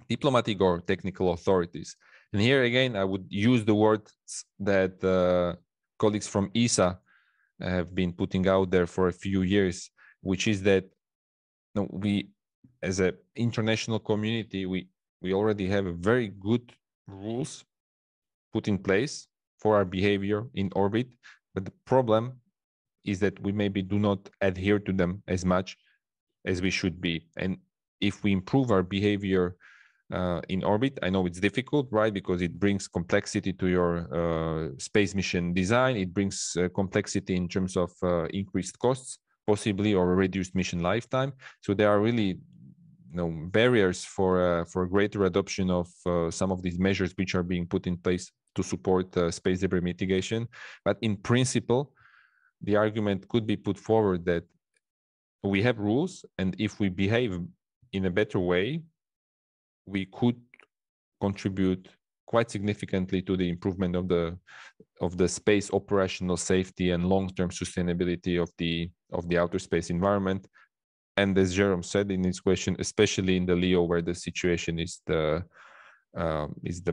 diplomatic or technical authorities. And here again, I would use the words that colleagues from ESA have been putting out there for a few years, which is that we, as an international community, we already have a very good rules put in place for our behavior in orbit. But the problem is that we maybe do not adhere to them as much as we should be. And if we improve our behavior in orbit, I know it's difficult, right? Because it brings complexity to your space mission design. It brings complexity in terms of increased costs, possibly, or reduced mission lifetime. So there are really barriers for greater adoption of some of these measures which are being put in place to support space debris mitigation. But in principle, the argument could be put forward that we have rules, and if we behave in a better way, we could contribute quite significantly to the improvement of the space operational safety and long-term sustainability of the outer space environment. And as Jerome said in his question, especially in the LEO, where the situation is the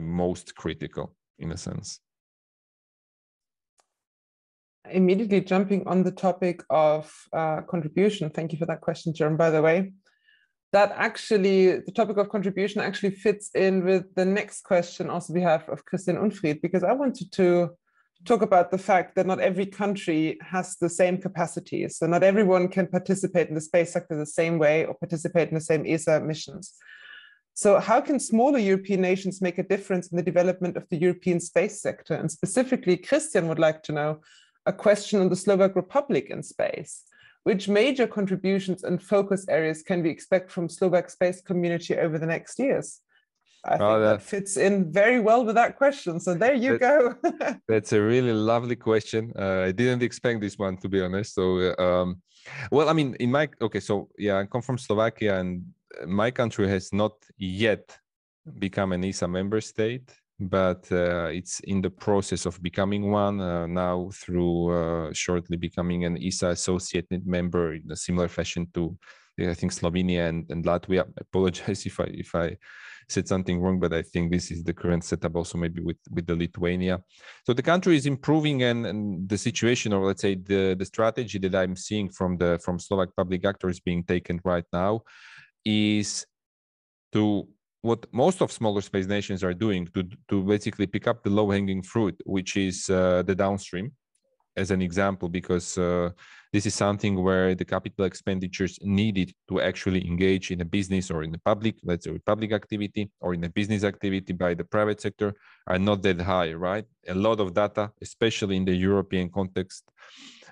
most critical in a sense. Immediately jumping on the topic of contribution. Thank you for that question, Jerome, by the way. That actually, the topic of contribution actually fits in with the next question also we have of Christian Unfried, because I wanted to talk about the fact that not every country has the same capacity. So not everyone can participate in the space sector the same way or participate in the same ESA missions. So how can smaller European nations make a difference in the development of the European space sector? And specifically, Christian would like to know a question on the Slovak Republic in space. Which major contributions and focus areas can we expect from Slovak space community over the next years? I think that fits in very well with that question. So there you go. That's a really lovely question. I didn't expect this one, to be honest. So, well, I mean, so yeah, I come from Slovakia, and my country has not yet become an ESA member state, but it's in the process of becoming one now through shortly becoming an ESA associated member in a similar fashion to, I think, Slovenia and Latvia. I apologize if I said something wrong, but I think this is the current setup also maybe with the Lithuania. So the country is improving, and the situation, or let's say the strategy that I'm seeing from Slovak public actors being taken right now is to what most of smaller space nations are doing, to basically pick up the low-hanging fruit, which is the downstream, as an example, because this is something where the capital expenditures needed to actually engage in a business or in a public, let's say public activity or in a business activity by the private sector are not that high, right? A lot of data, especially in the European context,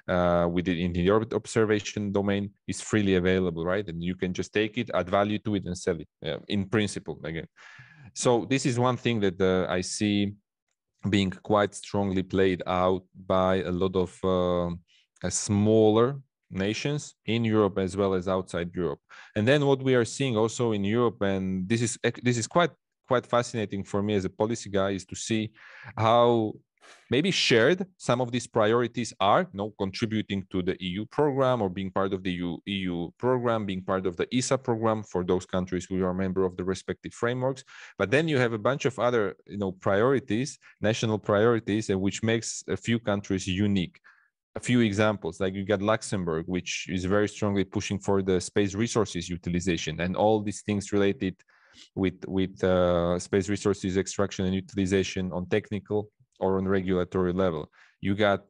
in the orbit observation domain, is freely available, right? And you can just take it, add value to it, and sell it, in principle, again. So this is one thing that I see being quite strongly played out by a lot of smaller nations in Europe as well as outside Europe. And then what we are seeing also in Europe, and this is quite fascinating for me as a policy guy, is to see how maybe shared. Some of these priorities are contributing to the EU program or being part of the EU program, being part of the ESA program for those countries who are a member of the respective frameworks. But then you have a bunch of other priorities, national priorities, and which makes a few countries unique. A few examples, like you got Luxembourg, which is very strongly pushing for the space resources utilization and all these things related with space resources extraction and utilization on technical or on regulatory level. You got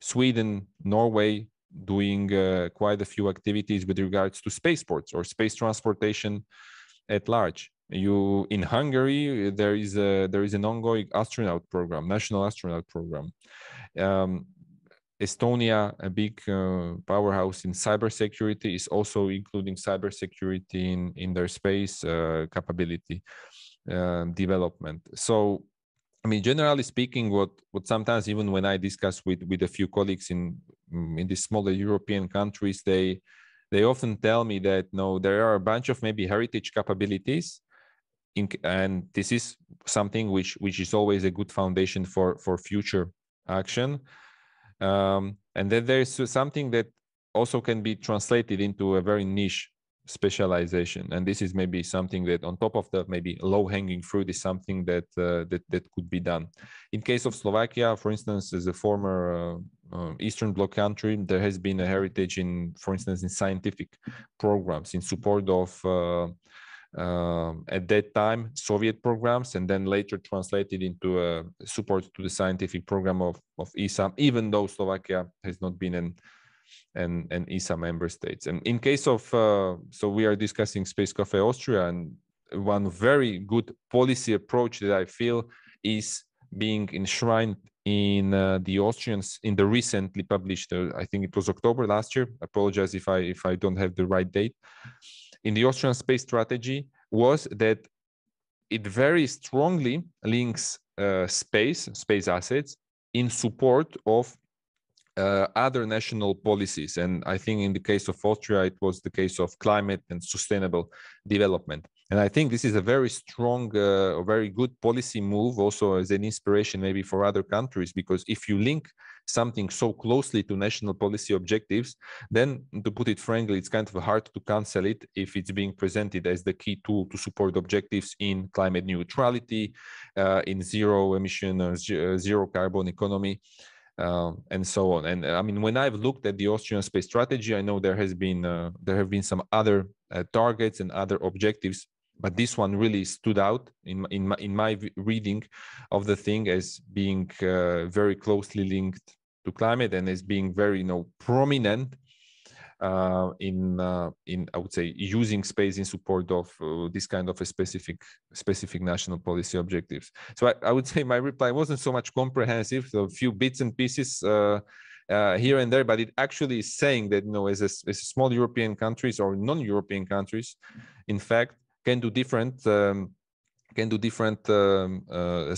Sweden, Norway doing quite a few activities with regards to spaceports or space transportation at large. In Hungary, there is an ongoing astronaut program, national astronaut program. Estonia, a big powerhouse in cybersecurity, is also including cybersecurity in their space capability development. So, I mean, generally speaking, what sometimes even when I discuss with a few colleagues in these smaller European countries, they often tell me that there are a bunch of maybe heritage capabilities, and this is something which is always a good foundation for future action. And then there's something that also can be translated into a very niche specialization, and this is maybe something that on top of the maybe low-hanging fruit is something that could be done. In case of Slovakia, for instance, as a former Eastern Bloc country, there has been a heritage for instance, in scientific programs in support of at that time Soviet programs, and then later translated into support to the scientific program of ESA, even though Slovakia has not been an ESA member state. And in case of so we are discussing Space Café Austria, and one very good policy approach that I feel is being enshrined in the Austrians in the recently published I think it was October last year, apologize if I don't have the right date, in the Austrian space strategy, was that it very strongly links space assets in support of other national policies. And I think in the case of Austria, it was the case of climate and sustainable development. And I think this is a very strong, very good policy move, also as an inspiration maybe for other countries, because if you link something so closely to national policy objectives, then to put it frankly, it's kind of hard to cancel it if it's being presented as the key tool to support objectives in climate neutrality, in zero emission, zero carbon economy, and so on. And I mean, when I've looked at the Austrian space strategy, I know there have been some other targets and other objectives, but this one really stood out in my reading of the thing as being very closely linked to climate and as being very prominent in I would say using space in support of this kind of a specific national policy objectives. So I would say my reply wasn't so much comprehensive, so a few bits and pieces here and there, but it actually is saying that as small European countries or non-European countries, in fact, can do different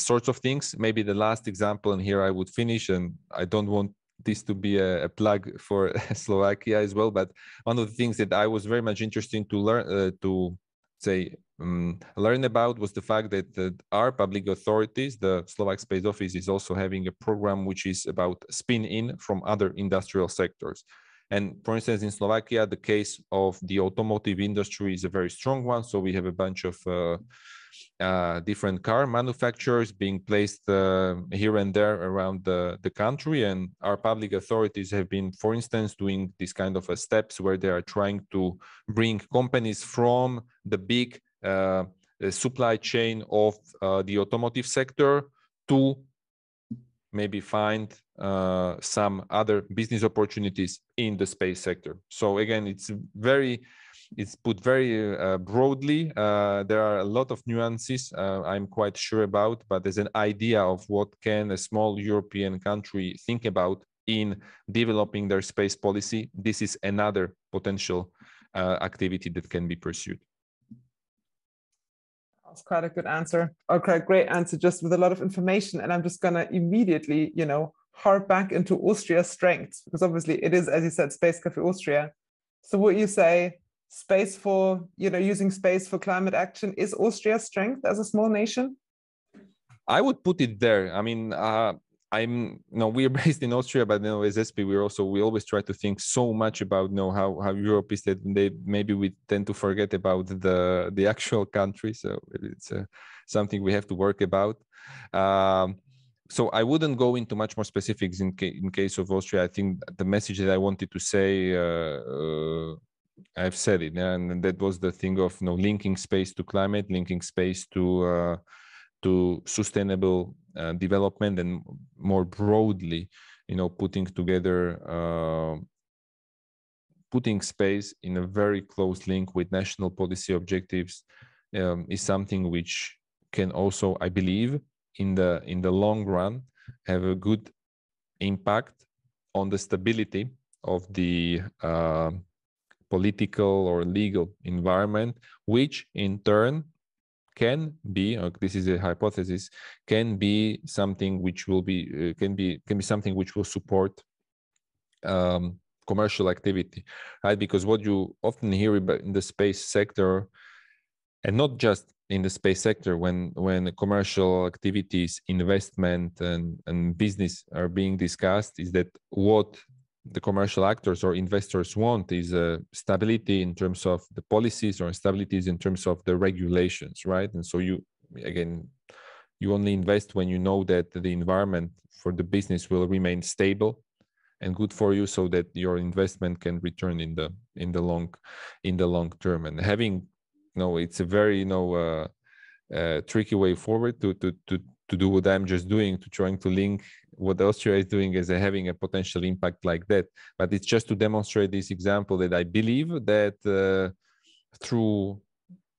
sorts of things. Maybe the last example, and here I would finish, and I don't want this to be a plug for Slovakia as well, but one of the things that I was very much interested to learn about was the fact that our public authorities, the Slovak Space Office, is also having a program which is about spin-in from other industrial sectors. And for instance, in Slovakia, the case of the automotive industry is a very strong one. So we have a bunch of different car manufacturers being placed here and there around the country. And our public authorities have been, for instance, doing this kind of steps where they are trying to bring companies from the big supply chain of the automotive sector to maybe find some other business opportunities in the space sector. So again, it's put very broadly. There are a lot of nuances I'm quite sure about, but as an idea of what can a small European country think about in developing their space policy, this is another potential activity that can be pursued. That's quite a good answer. Okay, great answer, just with a lot of information. And I'm just going to immediately, harp back into Austria's strengths, because obviously it is, as you said, Space Café Austria. So would you say space for, using space for climate action is Austria's strength as a small nation? I would put it there. I mean, we're based in Austria, but as ESPI, we always try to think so much about how Europe is, that maybe we tend to forget about the actual country. So it's something we have to work about. So I wouldn't go into much more specifics in case of Austria. I think the message that I wanted to say, I've said it, and that was the thing of linking space to climate, linking space to sustainable development, and more broadly, putting together, putting space in a very close link with national policy objectives is something which can also, I believe, in the long run, have a good impact on the stability of the political or legal environment, which in turn can be, this is a hypothesis, can be something which will be can be something which will support commercial activity, right? Because what you often hear about in the space sector, and not just in the space sector, when commercial activities, investment, and business are being discussed, is that what the commercial actors or investors want is stability in terms of the policies, or stabilities in terms of the regulations, right? And so you only invest when you know that the environment for the business will remain stable and good for you, so that your investment can return in the long term. And having, it's a very tricky way forward to do what I'm just doing, to trying to link what Austria is doing as having a potential impact like that. But it's just to demonstrate this example that I believe that through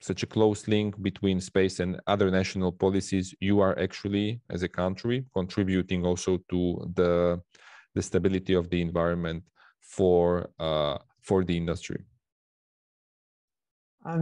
such a close link between space and other national policies, you are actually, as a country, contributing also to the stability of the environment for the industry.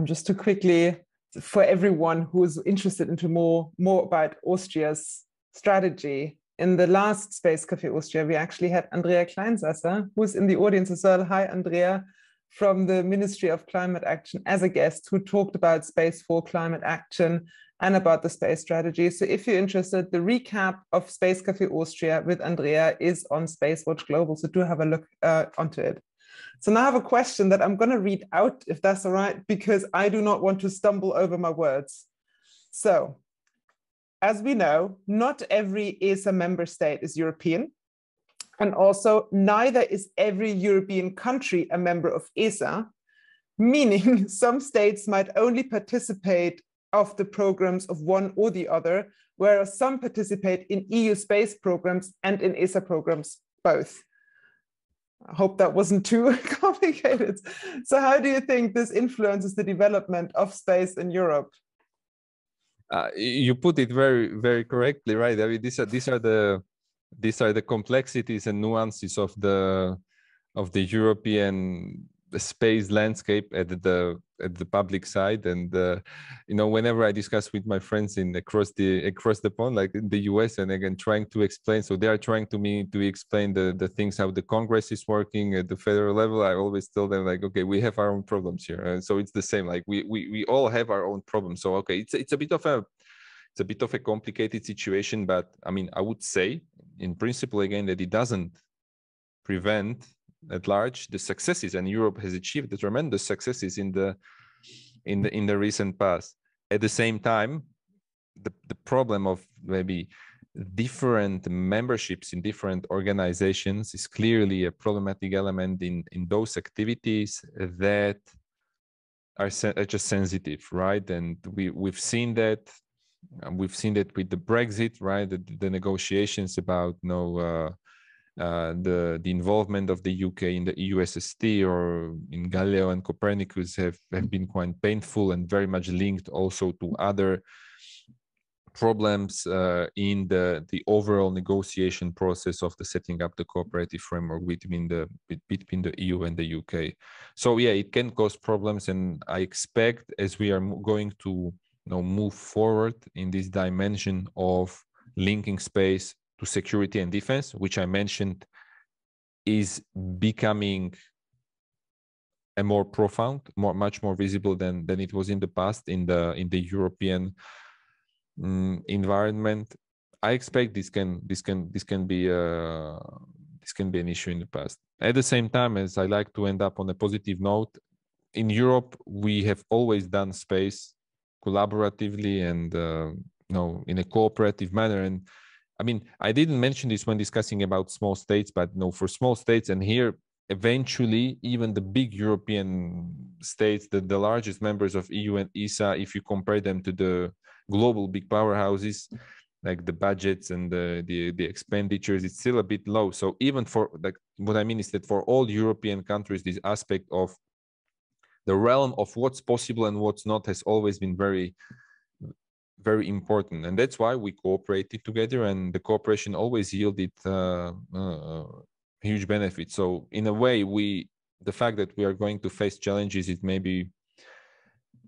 Just to quickly, for everyone who is interested into more about Austria's strategy, in the last Space Café Austria, we actually had Andrea Kleinsasser, who's in the audience as well. Hi, Andrea, from the Ministry of Climate Action, as a guest, who talked about space for climate action and about the space strategy. So if you're interested, the recap of Space Café Austria with Andrea is on SpaceWatch.Global, so do have a look onto it. So now I have a question that I'm going to read out, if that's all right, because I do not want to stumble over my words. So, as we know, not every ESA member state is European, and also neither is every European country a member of ESA, meaning some states might only participate of the programs of one or the other, whereas some participate in EU space programs and in ESA programs both. I hope that wasn't too complicated. So how do you think this influences the development of space in Europe? You put it very, very correctly, right? I mean, these are the complexities and nuances of the European space landscape at the public side. And whenever I discuss with my friends across the pond, like in the US, and again trying to explain, so they are trying to explain the things, how the Congress is working at the federal level. I always tell them, like, okay, we have our own problems here, and so it's the same. Like we all have our own problems. So okay, it's a bit of a complicated situation, but I mean, I would say in principle again that it doesn't prevent at large the successes, and Europe has achieved the tremendous successes in the recent past. At the same time, the problem of maybe different memberships in different organizations is clearly a problematic element in those activities that are just sensitive, right? And we've seen that. We've seen that with the Brexit, right? The negotiations about the involvement of the UK in the EUSST or in Galileo and Copernicus have been quite painful and very much linked also to other problems in the overall negotiation process of the setting up the cooperative framework between the EU and the UK. So yeah, it can cause problems, and I expect as we are going to move forward in this dimension of linking space to security and defense, which I mentioned is becoming a more profound, much more visible than it was in the past in the European environment. I expect this can be an issue in the past. At the same time, as I like to end up on a positive note, in Europe we have always done space collaboratively and in a cooperative manner. And I mean, I didn't mention this when discussing about small states, but for small states, and here eventually even the big European states, the largest members of EU and ESA, if you compare them to the global big powerhouses, like the budgets and the expenditures, it's still a bit low. So even for, like, what I mean is that for all European countries, this aspect of the realm of what's possible and what's not has always been very, very important. And that's why we cooperated together, and the cooperation always yielded huge benefits. So in a way, the fact that we are going to face challenges, it may be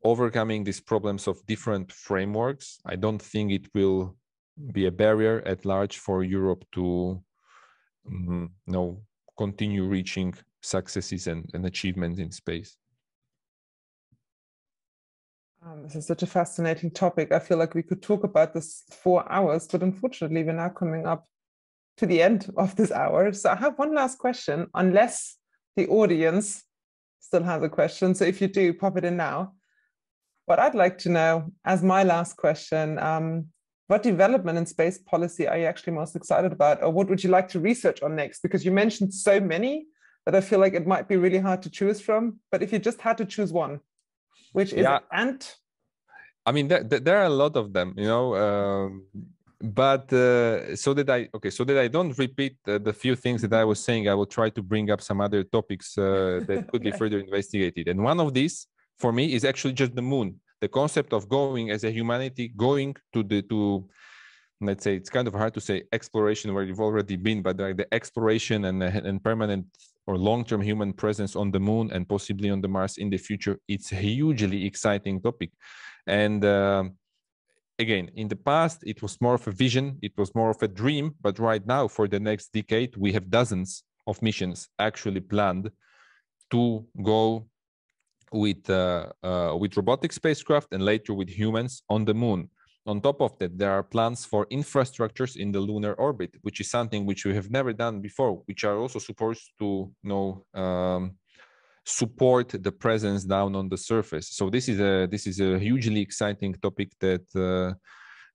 overcoming these problems of different frameworks. I don't think it will be a barrier at large for Europe to continue reaching successes and achievements in space. This is such a fascinating topic. I feel like we could talk about this for hours, but unfortunately we're now coming up to the end of this hour. So I have one last question, unless the audience still has a question. So if you do, pop it in now. What I'd like to know as my last question, what development in space policy are you actually most excited about? Or what would you like to research on next? Because you mentioned so many that I feel like it might be really hard to choose from. But if you just had to choose one, which is it? And I mean, there are a lot of them, but so that I don't repeat the few things that I was saying, I will try to bring up some other topics that could be further investigated. And one of these, for me, is actually just the moon. The concept of going as a humanity, going to let's say, it's kind of hard to say exploration where you've already been, but the exploration and permanent or long-term human presence on the moon and possibly on the Mars in the future, it's a hugely exciting topic. And again, in the past, it was more of a vision, it was more of a dream, but right now, for the next decade, we have dozens of missions actually planned to go with robotic spacecraft and later with humans on the moon. On top of that, there are plans for infrastructures in the lunar orbit, which is something which we have never done before, which are also supposed to support the presence down on the surface. So this is a hugely exciting topic that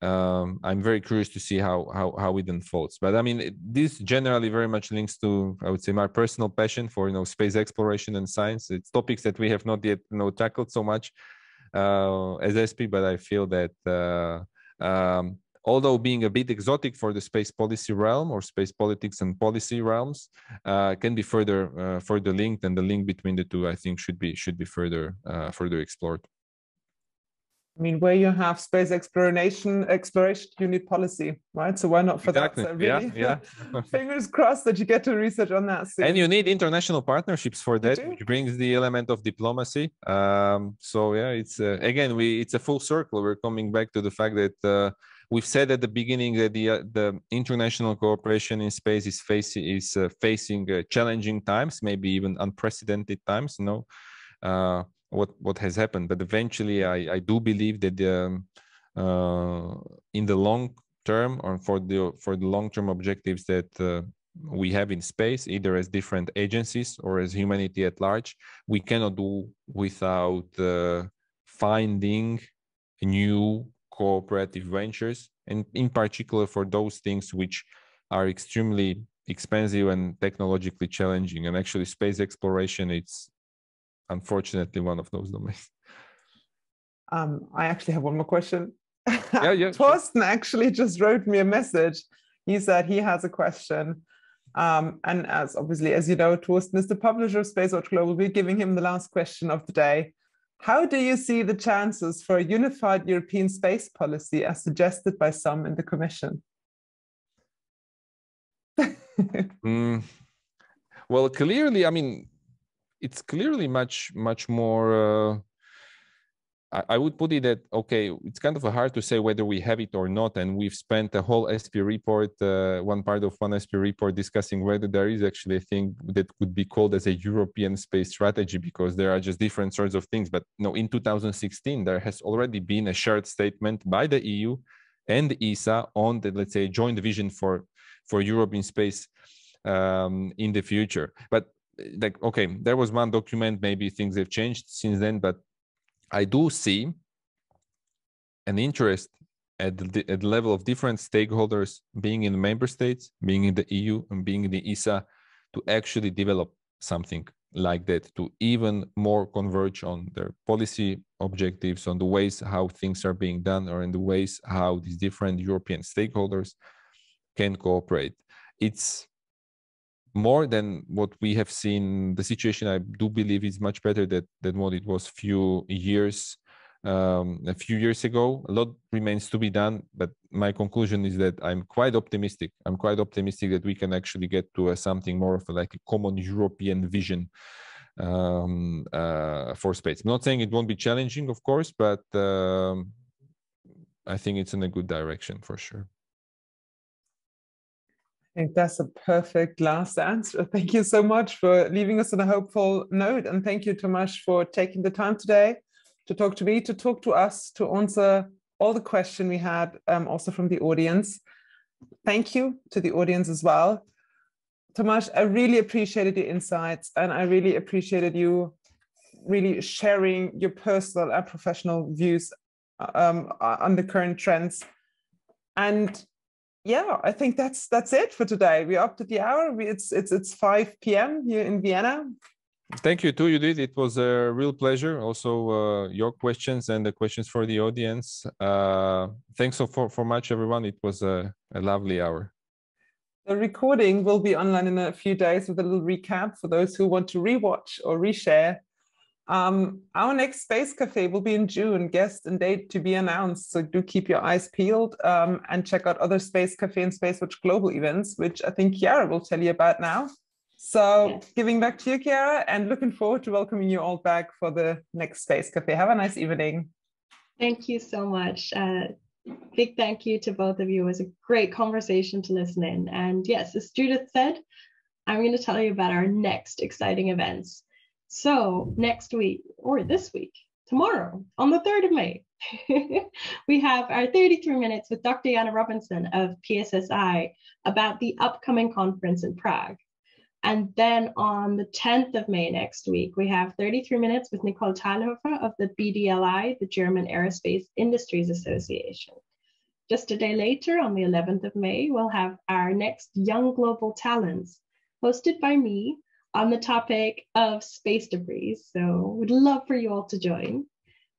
I'm very curious to see how it unfolds. But I mean, this generally very much links to, I would say, my personal passion for space exploration and science. It's topics that we have not yet tackled so much as ESPI, but I feel that although being a bit exotic for the space policy realm or space politics and policy realms, can be further linked, and the link between the two, I think, should be further explored. I mean, where you have space exploration, you need policy, right? So why not for exactly. that? So really, yeah. Fingers crossed that you get to research on that soon. And you need international partnerships for that, which brings the element of diplomacy. So yeah, it's again, it's a full circle. We're coming back to the fact that we've said at the beginning that the international cooperation in space is facing challenging times, maybe even unprecedented times. What has happened, but eventually I do believe that in the long term, or for the long-term objectives that we have in space, either as different agencies or as humanity at large, we cannot do without finding new cooperative ventures, and in particular for those things which are extremely expensive and technologically challenging. And actually space exploration, it's unfortunately one of those domains. I actually have one more question. Yeah. Torsten actually just wrote me a message. He said he has a question. And as you know, Torsten is the publisher of SpaceWatch.Global. We're giving him the last question of the day. How do you see the chances for a unified European space policy as suggested by some in the Commission? Well, clearly, I mean, it's clearly much more, I would put it that, okay, it's kind of hard to say whether we have it or not. And we've spent a whole ESPI report, one part of one ESPI report discussing whether there is actually a thing that could be called as a European space strategy, because there are just different sorts of things. But in 2016, there has already been a shared statement by the EU and the ESA on the, let's say, joint vision for Europe in space in the future. But like, okay, there was one document, maybe things have changed since then, but I do see an interest at the level of different stakeholders, being in the member states, being in the EU, and being in the ESA, to actually develop something like that, to even more converge on their policy objectives, on the ways how things are being done, or in the ways how these different European stakeholders can cooperate. It's more than what we have seen. The situation, I do believe, is much better than what it was a few years ago. A lot remains to be done, but my conclusion is that I'm quite optimistic. I'm quite optimistic that we can actually get to something more of like a common European vision for space. I'm not saying it won't be challenging, of course, but I think it's in a good direction for sure. I think that's a perfect last answer. Thank you so much for leaving us on a hopeful note. And thank you, Tomas, for taking the time today to talk to me, to talk to us, to answer all the questions we had, also from the audience. Thank you to the audience as well. Tomas, I really appreciated your insights, and I really appreciated you really sharing your personal and professional views on the current trends. And yeah, I think that's it for today. We're up to the hour. It's 5 p.m. here in Vienna. Thank you too, Judith. It was a real pleasure. Also, your questions and the questions for the audience. Thanks for much, everyone. It was a lovely hour. The recording will be online in a few days with a little recap for those who want to rewatch or reshare. Our next Space Cafe will be in June, guest and date to be announced. So do keep your eyes peeled and check out other Space Cafe and SpaceWatch.Global events, which I think Chiara will tell you about now. So yes, giving back to you, Chiara, and looking forward to welcoming you all back for the next Space Cafe. Have a nice evening. Thank you so much. Big thank you to both of you. It was a great conversation to listen in. And yes, as Judith said, I'm going to tell you about our next exciting events. So next week, or this week, tomorrow, on the 3rd of May, we have our 33 minutes with Dr. Jana Robinson of PSSI about the upcoming conference in Prague. And then on the 10th of May next week, we have 33 minutes with Nicole Thalhofer of the BDLI, the German Aerospace Industries Association. Just a day later, on the 11th of May, we'll have our next Young Global Talents, hosted by me, on the topic of space debris. So we'd love for you all to join.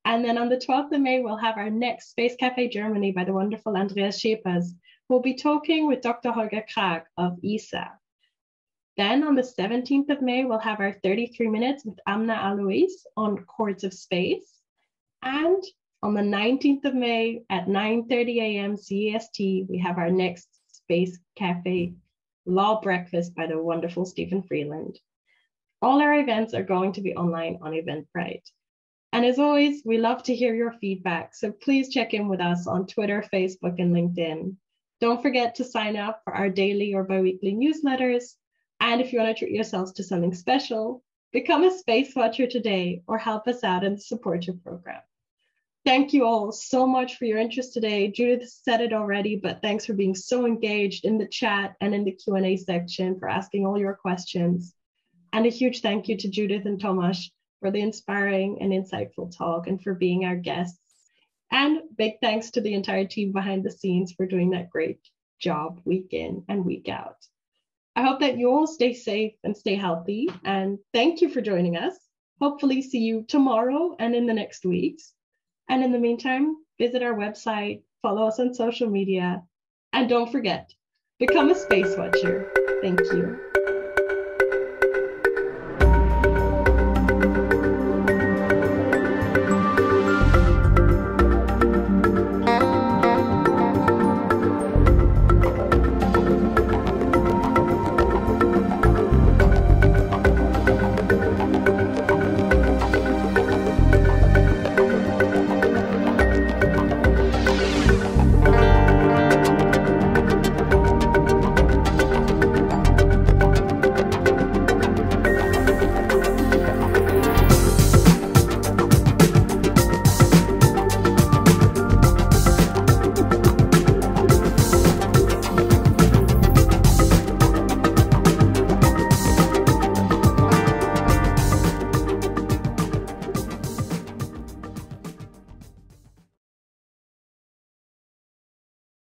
And then on the 12th of May, we'll have our next Space Cafe Germany by the wonderful Andreas Schepers, who will be talking with Dr. Holger Krag of ESA. Then on the 17th of May, we'll have our 33 minutes with Amna Alois on Chords of Space. And on the 19th of May at 9:30 a.m. CEST, we have our next Space Cafe Law Breakfast by the wonderful Stephen Freeland. All our events are going to be online on Eventbrite. And as always, we love to hear your feedback, so please check in with us on Twitter, Facebook, and LinkedIn. Don't forget to sign up for our daily or biweekly newsletters. And if you want to treat yourselves to something special, become a Space Watcher today or help us out in the supporter program. Thank you all so much for your interest today. Judith said it already, but thanks for being so engaged in the chat and in the Q&A section, for asking all your questions. And a huge thank you to Judith and Tomas for the inspiring and insightful talk and for being our guests. And big thanks to the entire team behind the scenes for doing that great job week in and week out. I hope that you all stay safe and stay healthy. And thank you for joining us. Hopefully see you tomorrow and in the next weeks. And in the meantime, visit our website, follow us on social media, and don't forget, become a Space Watcher. Thank you.